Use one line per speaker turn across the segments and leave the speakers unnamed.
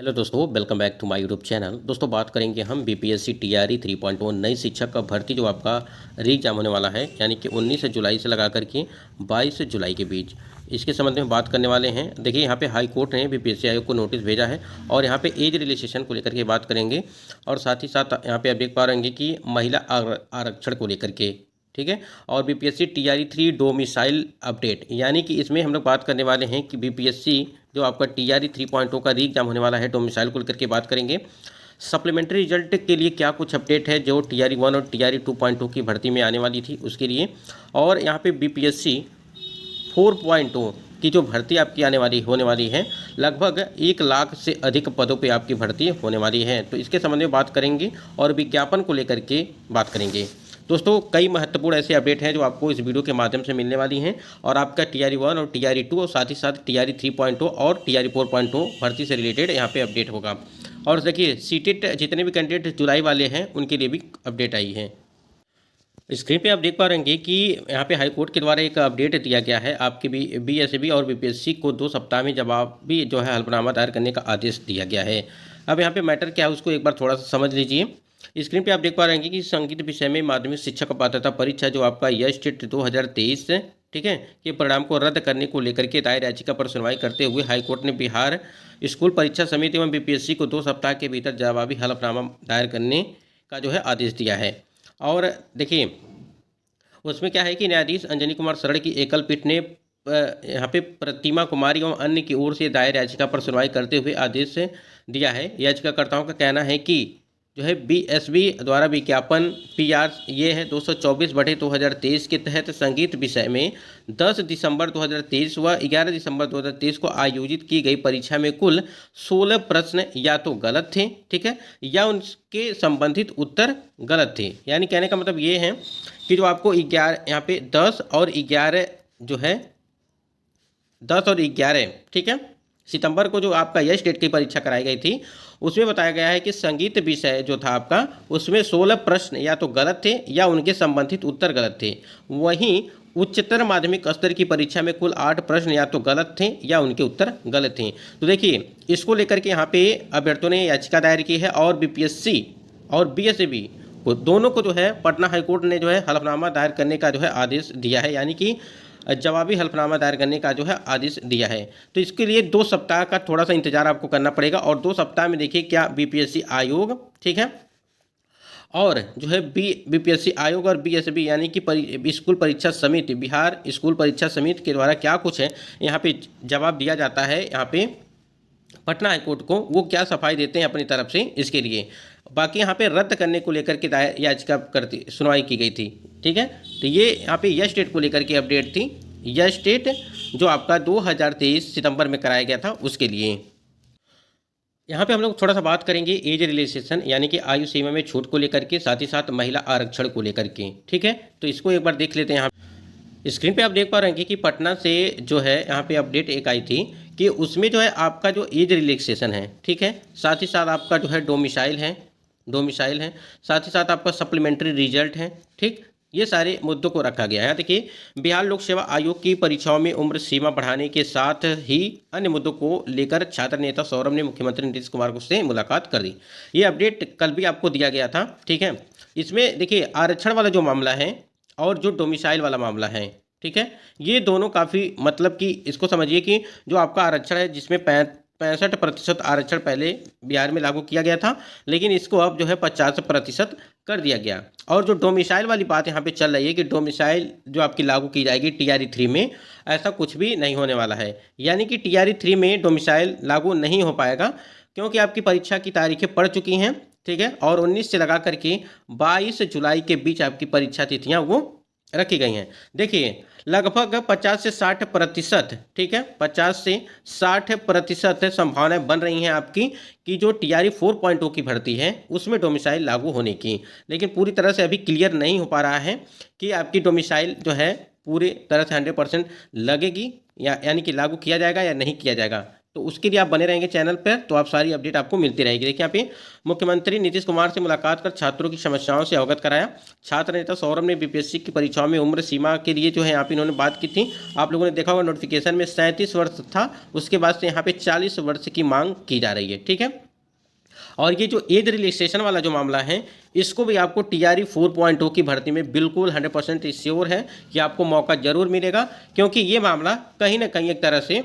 Hello दोस्तों, welcome back to my YouTube channel. दोस्तों बात करेंगे हम बीपीएससी टीआरई 3.0 नई शिक्षक का भर्ती जो आपका री एग्जाम होने वाला है, यानी कि 19 जुलाई से लगा करके 22 जुलाई के बीच। इसके संबंध में बात करने वाले हैं। देखिए यहाँ पे हाई कोर्ट ने बीपीएससी आयोग को नोटिस भेजा है और यहाँ पे एज रिलैक्सेशन को लेकर के बात करेंगे और साथ ही साथ यहाँ पे आप देख पा रहे हैं कि महिला आरक्षण को लेकर के, ठीक है। और बीपीएससी टीआरई 3 डोमिसाइल अपडेट, यानी कि इसमें हम लोग बात करने वाले हैं कि बीपीएससी जो आपका टीआरई 3.0 का री एग्जाम होने वाला है डोमिसाइल को लेकर के बात करेंगे। सप्लीमेंट्री रिजल्ट के लिए क्या कुछ अपडेट है जो टीआरई 1 और टीआरई 2.0 की भर्ती में आने वाली थी उसके लिए, और यहाँ पे बीपीएससी 4.0 की जो भर्ती आपकी होने वाली है, लगभग 1 लाख से अधिक पदों पे आपकी भर्ती होने वाली है। तो इसके संबंध में बात करेंगे और विज्ञापन को लेकर के बात करेंगे। दोस्तों कई महत्वपूर्ण ऐसे अपडेट हैं जो आपको इस वीडियो के माध्यम से मिलने वाली हैं और आपका टीआरई 1 और टीआरई 2 और साथ ही साथ टीआरई 3.0 और टीआरई 4.0 भर्ती से रिलेटेड यहाँ पे अपडेट होगा। और देखिए सीटेट जितने भी कैंडिडेट जुलाई वाले हैं उनके लिए भी अपडेट आई है। स्क्रीन पे आप देख पा रहे हैं कि यहाँ पे हाई कोर्ट के द्वारा एक अपडेट दिया गया है। आपके बीएसएबी और बीपीएससी को 2 सप्ताह में जवाबी जो है हलफनामा दायर करने का आदेश दिया गया है। अब यहाँ पे मैटर क्या है उसको एक बार थोड़ा सा समझ लीजिए। स्क्रीन पे आप देख पा रहे हैं कि संगीत विषय में माध्यमिक शिक्षक पात्रता परीक्षा जो आपका टेट 2023 ठीक है के परिणाम को रद्द करने को लेकर के दायर याचिका पर सुनवाई करते हुए हाईकोर्ट ने बिहार स्कूल परीक्षा समिति एवं बीपीएससी को 2 सप्ताह के भीतर जवाबी हलफनामा दायर करने का जो है आदेश दिया है। और देखिए उसमें क्या है कि न्यायाधीश अंजनी कुमार शरण की एकल पीठ ने यहाँ पे प्रतिमा कुमारी एवं अन्य की ओर से दायर याचिका पर सुनवाई करते हुए आदेश दिया है। याचिकाकर्ताओं का कहना है कि जो है बीएसबी द्वारा विज्ञापन पीआर ये है 224/2023 के तहत संगीत विषय में 10 दिसंबर 2023 व 11 दिसंबर 2023 को आयोजित की गई परीक्षा में कुल 16 प्रश्न या तो गलत थे, ठीक है, या उनके संबंधित उत्तर गलत थे। यानी कहने का मतलब ये है कि जो आपको 11 यहाँ पे 10 और 11 जो है 10 और 11 ठीक है सितंबर को जो आपका यश टेट की परीक्षा कराई गई थी उसमें बताया गया है कि संगीत विषय जो था आपका उसमें 16 प्रश्न या तो गलत थे या उनके संबंधित उत्तर गलत थे। वहीं उच्चतर माध्यमिक स्तर की परीक्षा में कुल 8 प्रश्न या तो गलत थे या उनके उत्तर गलत थे। तो देखिए इसको लेकर के यहाँ पे अभ्यर्थियों ने याचिका दायर की है और बीपीएससी और बीएसएबी को दोनों को जो है पटना हाईकोर्ट ने जो है हलफनामा दायर करने का जो है आदेश दिया है, यानी कि जवाबी हलफनामा दायर करने का जो है आदेश दिया है। तो इसके लिए 2 सप्ताह का थोड़ा सा इंतजार आपको करना पड़ेगा और 2 सप्ताह में देखिए क्या बीपीएससी आयोग, ठीक है, और जो है बीपीएससी आयोग और बीएसबी यानी कि स्कूल परीक्षा समिति, बिहार स्कूल परीक्षा समिति के द्वारा क्या कुछ है यहाँ पे जवाब दिया जाता है यहाँ पे पटना हाईकोर्ट को, वो क्या सफाई देते हैं अपनी तरफ से इसके लिए। बाकी यहाँ पे रद्द करने को लेकर के दायर याचिका करती सुनवाई की गई थी, ठीक है। तो ये यहाँ पे यश टेट को लेकर के अपडेट थी। यश टेट जो आपका 2023 सितंबर में कराया गया था उसके लिए। यहाँ पे हम लोग थोड़ा सा बात करेंगे एज रिलैक्सेशन यानी कि आयु सीमा में छूट को लेकर के, साथ ही साथ महिला आरक्षण को लेकर के, ठीक है। तो इसको एक बार देख लेते हैं। यहाँ स्क्रीन पे आप देख पा रहे हैं कि पटना से जो है यहाँ पे अपडेट एक आई थी कि उसमें जो है आपका जो एज रिलैक्सेशन है, ठीक है, साथ ही साथ आपका जो है डोमिसाइल है, साथ ही साथ आपका सप्लीमेंट्री रिजल्ट है, ठीक, ये सारे मुद्दों को रखा गया है। देखिए बिहार लोक सेवा आयोग की परीक्षाओं में उम्र सीमा बढ़ाने के साथ ही अन्य मुद्दों को लेकर छात्र नेता सौरभ ने मुख्यमंत्री नीतीश कुमार से मुलाकात कर दी। ये अपडेट कल भी आपको दिया गया था, ठीक है। इसमें देखिए आरक्षण वाला जो मामला है और जो डोमिसाइल वाला मामला है, ठीक है, ये दोनों काफ़ी मतलब कि इसको समझिए कि जो आपका आरक्षण है जिसमें 65% आरक्षण पहले बिहार में लागू किया गया था, लेकिन इसको अब जो है 50% कर दिया गया। और जो डोमिसाइल वाली बात यहाँ पे चल रही है कि डोमिसाइल जो आपकी लागू की जाएगी टीआरई 3 में, ऐसा कुछ भी नहीं होने वाला है। यानी कि टीआरई 3 में डोमिसाइल लागू नहीं हो पाएगा क्योंकि आपकी परीक्षा की तारीखें पड़ चुकी हैं, ठीक है, और 19 से लगा करके 22 जुलाई के बीच आपकी परीक्षा तिथियाँ वो रखी गई हैं। देखिए लगभग 50 से 60%, ठीक है, 50 से 60% संभावनाएं बन रही हैं आपकी कि जो टीआरई 4.0 की भर्ती है उसमें डोमिसाइल लागू होने की, लेकिन पूरी तरह से अभी क्लियर नहीं हो पा रहा है कि आपकी डोमिसाइल जो है पूरी तरह से 100% लगेगी यानी कि लागू किया जाएगा या नहीं किया जाएगा। तो उसके लिए आप बने रहेंगे चैनल पर, तो आप सारी अपडेट आपको मिलती रहेगी। देखिए यहाँ पे मुख्यमंत्री नीतीश कुमार से मुलाकात कर छात्रों की समस्याओं से अवगत कराया। छात्र नेता सौरभ ने बीपीएससी की परीक्षाओं में उम्र सीमा के लिए जो है यहाँ पे इन्होंने बात की थी। आप लोगों ने देखा होगा नोटिफिकेशन में 37 वर्ष था, उसके बाद से यहाँ पे 40 वर्ष की मांग की जा रही है, ठीक है। और ये जो एज रिलैक्सेशन वाला जो मामला है, इसको भी आपको टीआरई 4.0 की भर्ती में बिल्कुल 100% श्योर है कि आपको मौका जरूर मिलेगा, क्योंकि ये मामला कहीं ना कहीं एक तरह से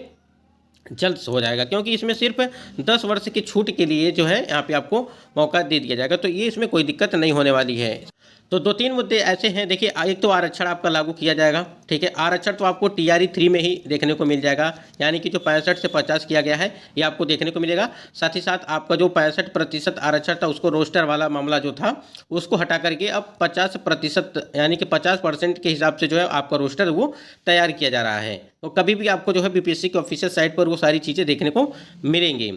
जल्द हो जाएगा, क्योंकि इसमें सिर्फ 10 वर्ष की छूट के लिए जो है यहाँ पे आपको मौका दे दिया जाएगा, तो ये इसमें कोई दिक्कत नहीं होने वाली है। तो 2-3 मुद्दे ऐसे हैं। देखिए, एक तो आरक्षण आपका लागू किया जाएगा, ठीक है। आरक्षण तो आपको टीआरई 3 में ही देखने को मिल जाएगा, यानी कि जो 65 से 50 किया गया है ये आपको देखने को मिलेगा। साथ ही साथ आपका जो 65% आरक्षण था, उसको रोस्टर वाला मामला जो था उसको हटा करके अब 50% यानी कि 50% के हिसाब से जो है आपका रोस्टर वो तैयार किया जा रहा है। तो कभी भी आपको जो है बीपीएससी के ऑफिशियल साइट पर वो सारी चीज़ें देखने को मिलेंगी।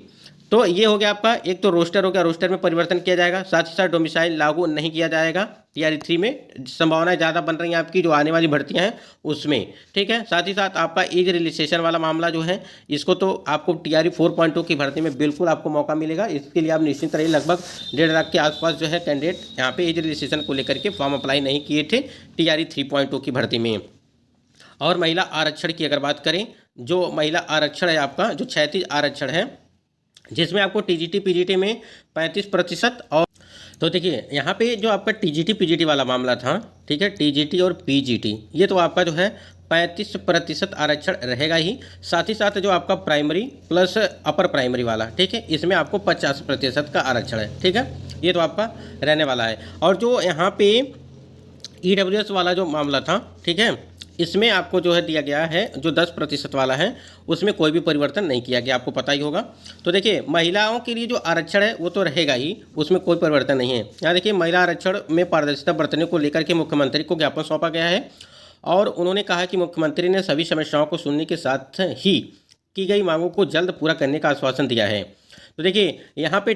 तो ये हो गया आपका, एक तो रोस्टर हो गया, रोस्टर में परिवर्तन किया जाएगा। साथ ही साथ डोमिसाइल लागू नहीं किया जाएगा टीआरई 3 में, संभावनाएं ज़्यादा बन रही हैं आपकी जो आने वाली भर्तियां हैं उसमें, ठीक है। साथ ही साथ आपका एज रिलैक्सेशन वाला मामला जो है, इसको तो आपको टीआरई 4.0 की भर्ती में बिल्कुल आपको मौका मिलेगा। इसके लिए आप निश्चित रहिए, लगभग 1.5 लाख के आसपास जो है कैंडिडेट यहाँ पे एज रिलैक्सेशन को लेकर के फॉर्म अप्लाई नहीं किए थे टीआरई 3.0 की भर्ती में। और महिला आरक्षण की अगर बात करें, जो महिला आरक्षण है आपका, जो 36 आरक्षण है, जिसमें आपको टीजीटी पीजीटी में 35%। और तो देखिए यहाँ पे जो आपका टीजीटी पीजीटी वाला मामला था, ठीक है, टीजीटी और पीजीटी, ये तो आपका जो है 35% आरक्षण रहेगा ही। साथ ही साथ जो आपका प्राइमरी प्लस अपर प्राइमरी वाला, ठीक है, इसमें आपको 50% का आरक्षण है, ठीक है, ये तो आपका रहने वाला है। और जो यहाँ पे ईडब्ल्यूएस वाला जो मामला था, ठीक है, इसमें आपको जो है दिया गया है, जो 10% वाला है, उसमें कोई भी परिवर्तन नहीं किया गया, आपको पता ही होगा। तो देखिए, महिलाओं के लिए जो आरक्षण है वो तो रहेगा ही, उसमें कोई परिवर्तन नहीं है। यहाँ देखिए, महिला आरक्षण में पारदर्शिता बरतने को लेकर के मुख्यमंत्री को ज्ञापन सौंपा गया है, और उन्होंने कहा कि मुख्यमंत्री ने सभी समस्याओं को सुनने के साथ ही की गई मांगों को जल्द पूरा करने का आश्वासन दिया है। तो देखिए, यहाँ पे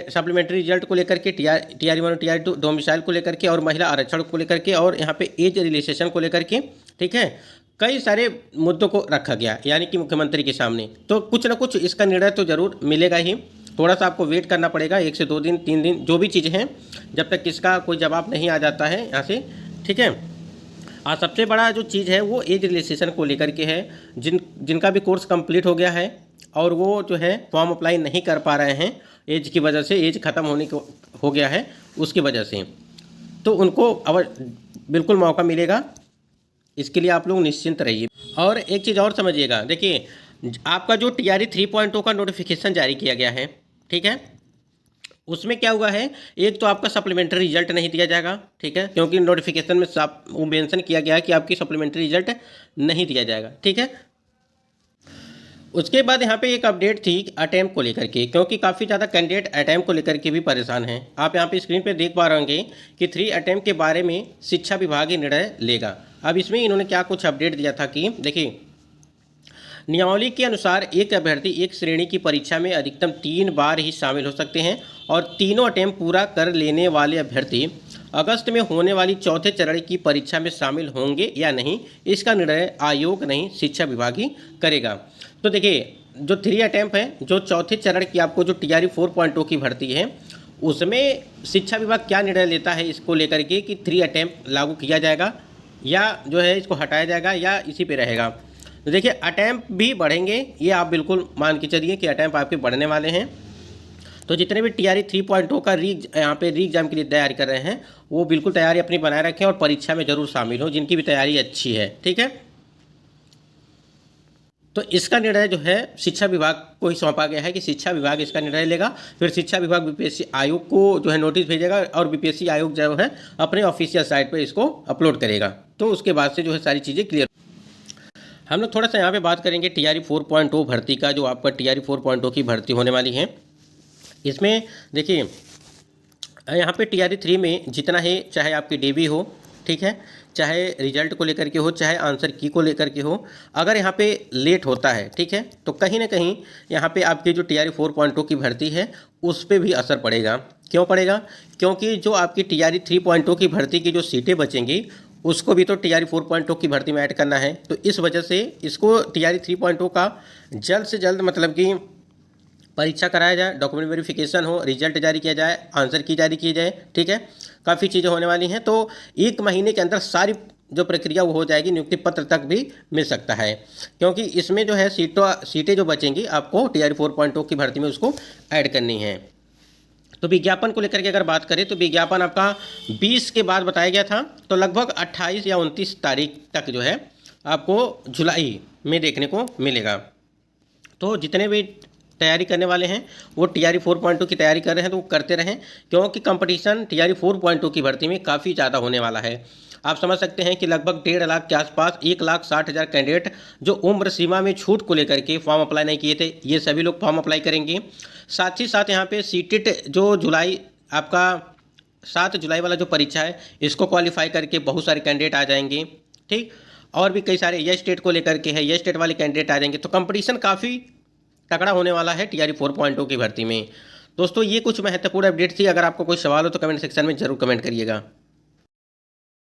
सप्लीमेंट्री रिजल्ट को लेकर के, टीआरई 1 टीआरई 2 डोमिसाइल को लेकर के, और महिला आरक्षण को लेकर के, और यहाँ पे एज रिलैक्सेशन को लेकर के, ठीक है, कई सारे मुद्दों को रखा गया यानी कि मुख्यमंत्री के सामने। तो कुछ ना कुछ इसका निर्णय तो जरूर मिलेगा ही, थोड़ा सा आपको वेट करना पड़ेगा, 1 से 2 दिन 3 दिन जो भी चीज़ें हैं, जब तक इसका कोई जवाब नहीं आ जाता है यहाँ से, ठीक है। और सबसे बड़ा जो चीज़ है वो एज रिलैक्सेशन को लेकर के है, जिनका भी कोर्स कंप्लीट हो गया है और वो जो है फॉर्म अप्लाई नहीं कर पा रहे हैं एज की वजह से, एज ख़त्म होने को हो गया है उसकी वजह से, तो उनको अब बिल्कुल मौका मिलेगा। इसके लिए आप लोग निश्चिंत रहिए। और एक चीज़ और समझिएगा, देखिए, आपका जो टीआरई 3.0 का नोटिफिकेशन जारी किया गया है, ठीक है, उसमें क्या हुआ है, एक तो आपका सप्लीमेंट्री रिजल्ट नहीं दिया जाएगा, ठीक है, क्योंकि नोटिफिकेशन में साफ वो मेंशन किया गया है कि आपकी सप्लीमेंट्री रिजल्ट नहीं दिया जाएगा, ठीक है। उसके बाद यहाँ पे एक अपडेट थी अटेम्प्ट को लेकर के, क्योंकि काफ़ी ज़्यादा कैंडिडेट अटेम्प्ट को लेकर के भी परेशान हैं। आप यहाँ पे स्क्रीन पे देख पा रहे होंगे कि 3 अटेम्प्ट के बारे में शिक्षा विभाग ही निर्णय लेगा। अब इसमें इन्होंने क्या कुछ अपडेट दिया था कि देखिए, नियमावली के अनुसार एक अभ्यर्थी एक श्रेणी की परीक्षा में अधिकतम 3 बार ही शामिल हो सकते हैं, और तीनों अटेम्प्ट पूरा कर लेने वाले अभ्यर्थी अगस्त में होने वाली चौथे चरण की परीक्षा में शामिल होंगे या नहीं, इसका निर्णय आयोग नहीं शिक्षा विभाग ही करेगा। तो देखिए, जो 3 अटेम्प्ट है, जो चौथे चरण की आपको जो टीआरई 4.0 की भर्ती है, उसमें शिक्षा विभाग क्या निर्णय लेता है इसको लेकर के कि 3 अटेम्प्ट लागू किया जाएगा या जो है इसको हटाया जाएगा या इसी पे रहेगा। तो देखिए, अटेम्प्ट भी बढ़ेंगे, ये आप बिल्कुल मान के चलिए कि अटेम्प्ट आपके बढ़ने वाले हैं। तो जितने भी टीआरई 3.0 का यहाँ पे री एग्जाम के लिए तैयारी कर रहे हैं, वो बिल्कुल तैयारी अपनी बनाए रखें और परीक्षा में ज़रूर शामिल हो, जिनकी भी तैयारी अच्छी है, ठीक है। तो इसका निर्णय जो है शिक्षा विभाग को ही सौंपा गया है कि शिक्षा विभाग इसका निर्णय लेगा। फिर शिक्षा विभाग बीपीएससी आयोग को जो है नोटिस भेजेगा, और बीपीएससी आयोग जो है अपने ऑफिशियल साइट पर इसको अपलोड करेगा। तो उसके बाद से जो है सारी चीज़ें क्लियर। हम लोग थोड़ा सा यहाँ पे बात करेंगे टीआरई 4.0 भर्ती का, जो आपका टीआरई 4.0 की भर्ती होने वाली है। इसमें देखिए, यहाँ पे टीआरई 3 में जितना है, चाहे आपकी डीबी हो, ठीक है, चाहे रिजल्ट को लेकर के हो, चाहे आंसर की को लेकर के हो, अगर यहाँ पे लेट होता है, ठीक है, तो कहीं ना कहीं यहाँ पे आपकी जो टीआरई 4.0 की भर्ती है उस पर भी असर पड़ेगा। क्यों पड़ेगा? क्योंकि जो आपकी टीआरई 3.0 की भर्ती की जो सीटें बचेंगी उसको भी तो टीआरई 4.0 की भर्ती में ऐड करना है। तो इस वजह से इसको टीआरई 3.0 का जल्द से जल्द मतलब कि परीक्षा कराया जाए, डॉक्यूमेंट वेरिफिकेशन हो, रिजल्ट जारी किया जाए, आंसर की जारी की जाए। ठीक है, काफ़ी चीज़ें होने वाली हैं। तो 1 महीने के अंदर सारी जो प्रक्रिया वो हो जाएगी, नियुक्ति पत्र तक भी मिल सकता है, क्योंकि इसमें जो है सीटें जो बचेंगी आपको टीआरई 4.0 की भर्ती में उसको ऐड करनी है। तो विज्ञापन को लेकर के अगर बात करें तो विज्ञापन आपका 20 के बाद बताया गया था, तो लगभग 28 या 29 तारीख तक जो है आपको जुलाई में देखने को मिलेगा। तो जितने भी तैयारी करने वाले हैं वो टीआरई 4.2 की तैयारी कर रहे हैं तो वो करते रहें, क्योंकि कंपटीशन टीआरई 4.2 की भर्ती में काफ़ी ज़्यादा होने वाला है। आप समझ सकते हैं कि लगभग 1.5 लाख के आसपास 1,60,000 कैंडिडेट जो उम्र सीमा में छूट को लेकर के फॉर्म अप्लाई नहीं किए थे, ये सभी लोग फॉर्म अप्लाई करेंगे। साथ ही साथ यहाँ पे सीटेट जो जुलाई आपका 7 जुलाई वाला जो परीक्षा है इसको क्वालिफाई करके बहुत सारे कैंडिडेट आ जाएंगे। ठीक, और भी कई सारे यह स्टेट को लेकर के है, यह स्टेट वाले कैंडिडेट आ जाएंगे। तो कंपटीशन काफ़ी तगड़ा होने वाला है टीआरई 4.0 की भर्ती में। दोस्तों ये कुछ महत्वपूर्ण अपडेट थी। अगर आपको कोई सवाल हो तो कमेंट सेक्शन में जरूर कमेंट करिएगा।